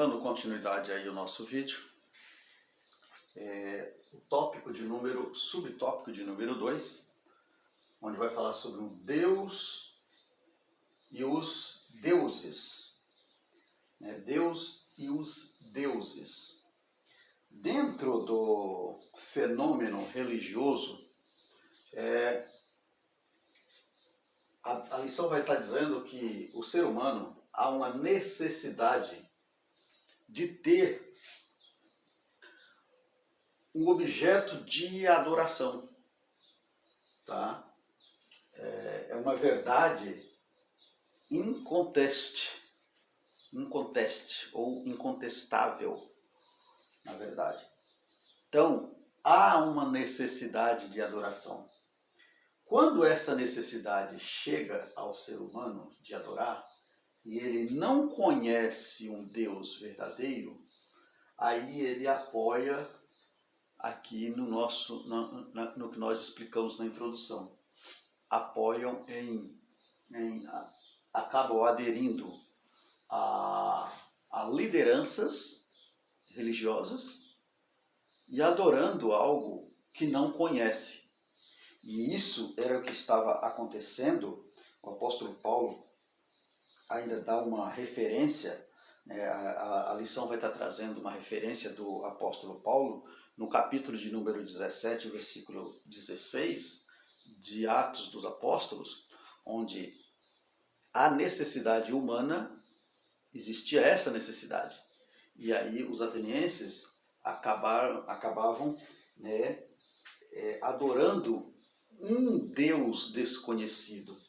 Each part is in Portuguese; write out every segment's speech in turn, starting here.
Dando continuidade aí ao nosso vídeo, o subtópico de número 2, onde vai falar sobre o Deus e os deuses. Deus e os deuses. Dentro do fenômeno religioso, a lição vai estar dizendo que o ser humano há uma necessidade de ter um objeto de adoração. Tá? É uma verdade incontestável ou incontestável, na verdade. Então, há uma necessidade de adoração. Quando essa necessidade chega ao ser humano de adorar, e ele não conhece um Deus verdadeiro, aí ele apoia aqui no que nós explicamos na introdução. Acabam aderindo a lideranças religiosas e adorando algo que não conhece. E isso era o que estava acontecendo. O apóstolo Paulo ainda dá uma referência, a lição vai estar trazendo uma referência do apóstolo Paulo no capítulo de número 17, versículo 16 de Atos dos Apóstolos, onde a necessidade humana, existia essa necessidade. E aí os atenienses acabavam adorando um Deus desconhecido.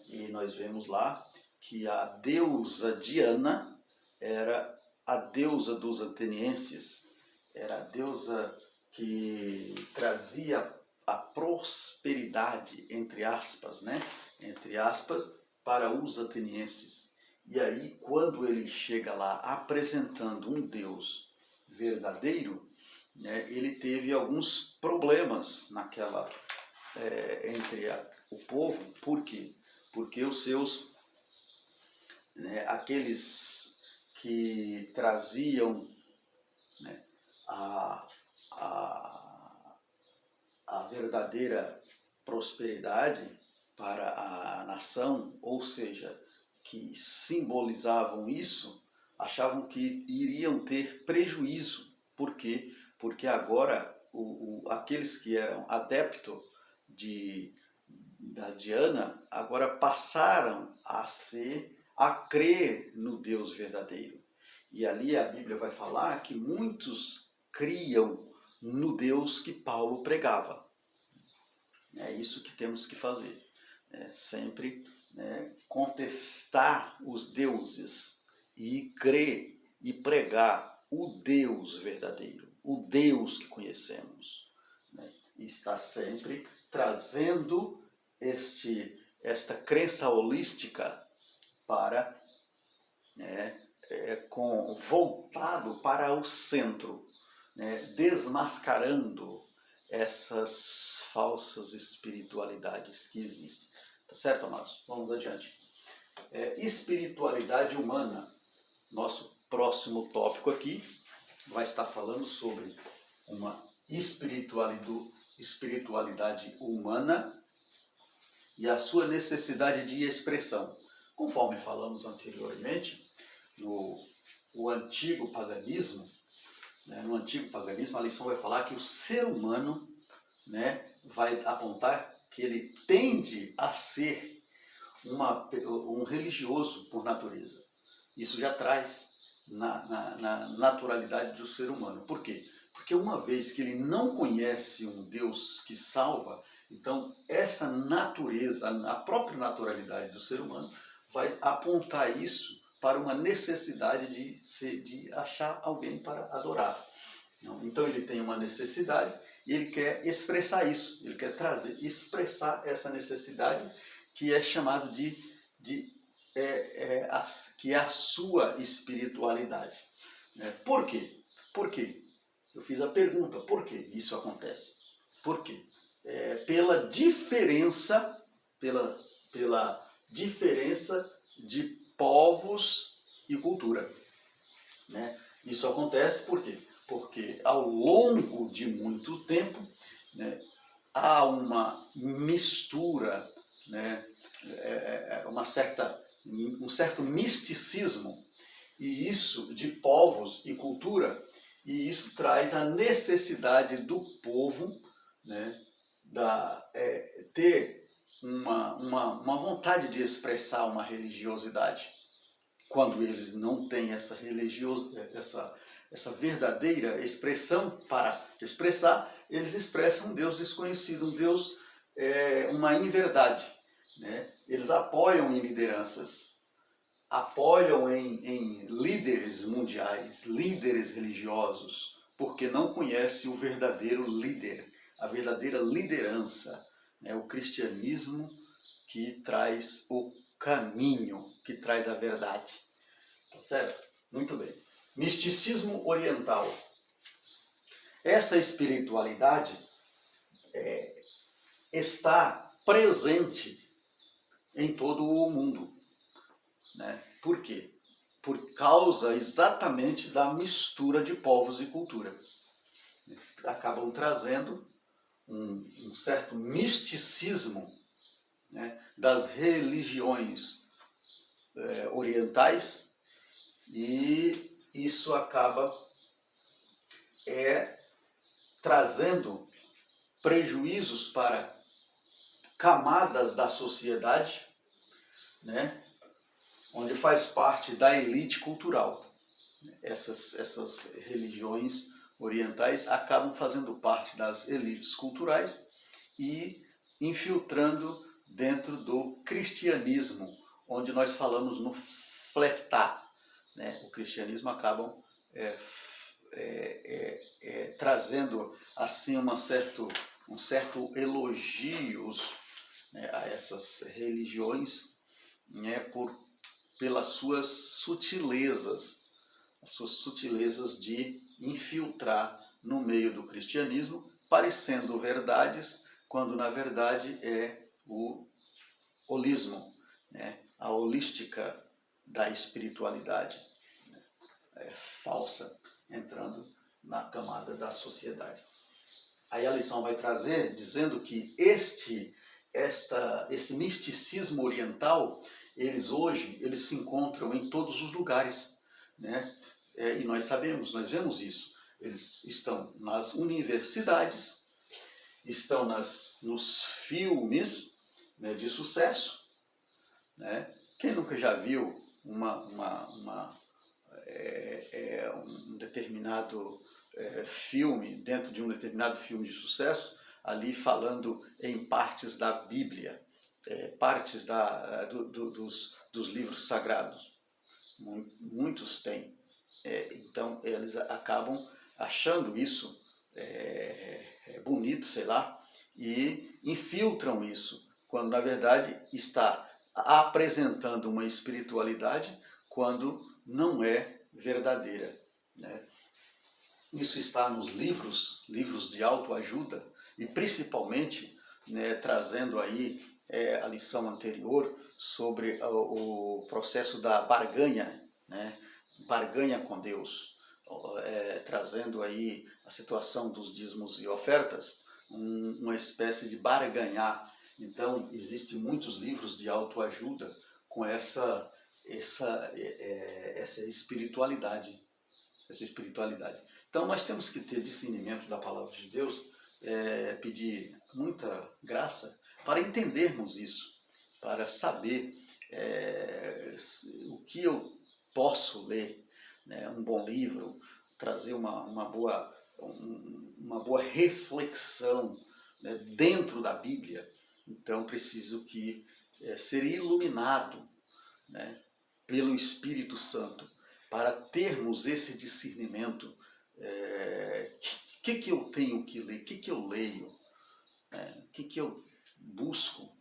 E nós vemos lá que a deusa Diana era a deusa dos atenienses, era a deusa que trazia a prosperidade, entre aspas, para os atenienses. E aí, quando ele chega lá apresentando um Deus verdadeiro, ele teve alguns problemas entre o povo. Por quê? Porque os seus, aqueles que traziam a verdadeira prosperidade para a nação, ou seja, que simbolizavam isso, achavam que iriam ter prejuízo. Por quê? Porque agora aqueles que eram adeptos da Diana, agora passaram a crer no Deus verdadeiro. E ali a Bíblia vai falar que muitos criam no Deus que Paulo pregava. É isso que temos que fazer. Sempre contestar os deuses e crer e pregar o Deus verdadeiro, o Deus que conhecemos. E está sempre trazendo esta crença holística para voltado para o centro, desmascarando essas falsas espiritualidades que existem. Tá certo, amados? Vamos adiante. Espiritualidade humana. Nosso próximo tópico aqui vai estar falando sobre uma espiritualidade humana e a sua necessidade de expressão. Conforme falamos anteriormente, no antigo paganismo, a lição vai falar que o ser humano, vai apontar que ele tende a ser um religioso por natureza. Isso já traz na naturalidade do ser humano. Por quê? Porque uma vez que ele não conhece um Deus que salva, então essa natureza, a própria naturalidade do ser humano, vai apontar isso para uma necessidade de achar alguém para adorar. Então ele tem uma necessidade e ele quer expressar isso, ele quer expressar essa necessidade, que é chamado que é a sua espiritualidade. Por quê? Por quê? Eu fiz a pergunta, por que isso acontece? Por quê? Pela diferença de povos e cultura. né? Isso acontece por quê? Porque ao longo de muito tempo, né, há uma mistura, né, um certo misticismo, e isso de povos e cultura, e isso traz a necessidade do povo, né, ter uma vontade de expressar uma religiosidade. Quando eles não têm essa verdadeira expressão para expressar, eles expressam um Deus desconhecido, um Deus, uma inverdade, né? Eles apoiam em lideranças, apoiam em líderes mundiais, líderes religiosos, porque não conhecem o verdadeiro líder, a verdadeira liderança, né? O cristianismo que traz o caminho, que traz a verdade. Tá certo? Muito bem. Misticismo oriental. Essa espiritualidade está presente em todo o mundo, né? Por quê? Por causa exatamente da mistura de povos e cultura. Acabam trazendo um certo misticismo, né, das religiões orientais, e isso acaba trazendo prejuízos para camadas da sociedade, né, onde faz parte da elite cultural. Essas religiões orientais acabam fazendo parte das elites culturais e infiltrando dentro do cristianismo, onde nós falamos no fletar, né? O cristianismo acabam trazendo assim um certo elogios, né, a essas religiões, né, pelas suas sutilezas, as suas sutilezas de infiltrar no meio do cristianismo, parecendo verdades, quando na verdade é o holismo, né, a holística da espiritualidade, né, falsa, entrando na camada da sociedade. Aí a lição vai trazer dizendo que esse misticismo oriental, eles se encontram em todos os lugares, né? E nós vemos isso. Eles estão nas universidades, estão nos filmes, né, de sucesso, né? Quem nunca já viu um determinado filme, dentro de um determinado filme de sucesso, ali falando em partes da Bíblia, partes dos livros sagrados? Muitos têm. Então eles acabam achando isso bonito, sei lá, e infiltram isso, quando na verdade está apresentando uma espiritualidade quando não é verdadeira, né? Isso está nos livros de autoajuda, e principalmente, né, trazendo aí a lição anterior sobre o processo da barganha, né, barganha com Deus, trazendo aí a situação dos dízimos e ofertas, uma espécie de barganhar. Então, existem muitos livros de autoajuda com essa espiritualidade. Então, nós temos que ter discernimento da palavra de Deus, pedir muita graça para entendermos isso, para saber o que eu posso ler, né? Um bom livro, trazer uma boa reflexão, né, dentro da Bíblia. Então, preciso ser iluminado, né, pelo Espírito Santo, para termos esse discernimento. Que eu tenho que ler? O que eu leio? O que eu busco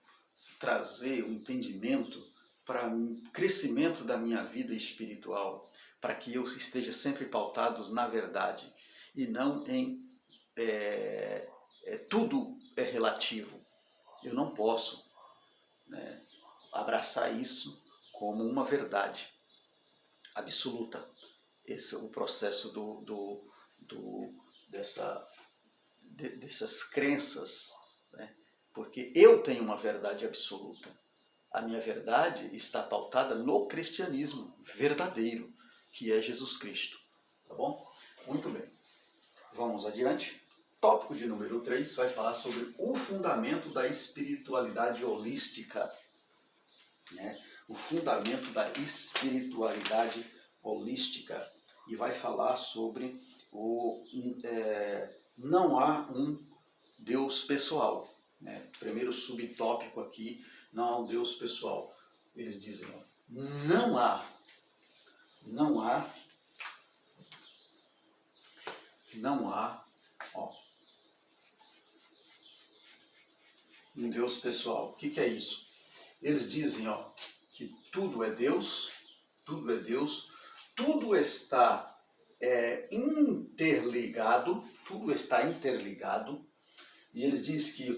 trazer um entendimento para o crescimento da minha vida espiritual, para que eu esteja sempre pautado na verdade e não em tudo é relativo. Eu não posso, né, abraçar isso como uma verdade absoluta, o processo dessas crenças, né? Porque eu tenho uma verdade absoluta. A minha verdade está pautada no cristianismo verdadeiro, que é Jesus Cristo. Tá bom? Muito bem. Vamos adiante. Tópico de número 3 vai falar sobre o fundamento da espiritualidade holística. Né? O fundamento da espiritualidade holística. E vai falar sobre não há um Deus pessoal. Né? Primeiro subtópico aqui, não há um Deus pessoal. Eles dizem, ó, não há um Deus pessoal. O que é isso? Eles dizem, ó, que tudo é Deus, tudo está interligado, e ele diz que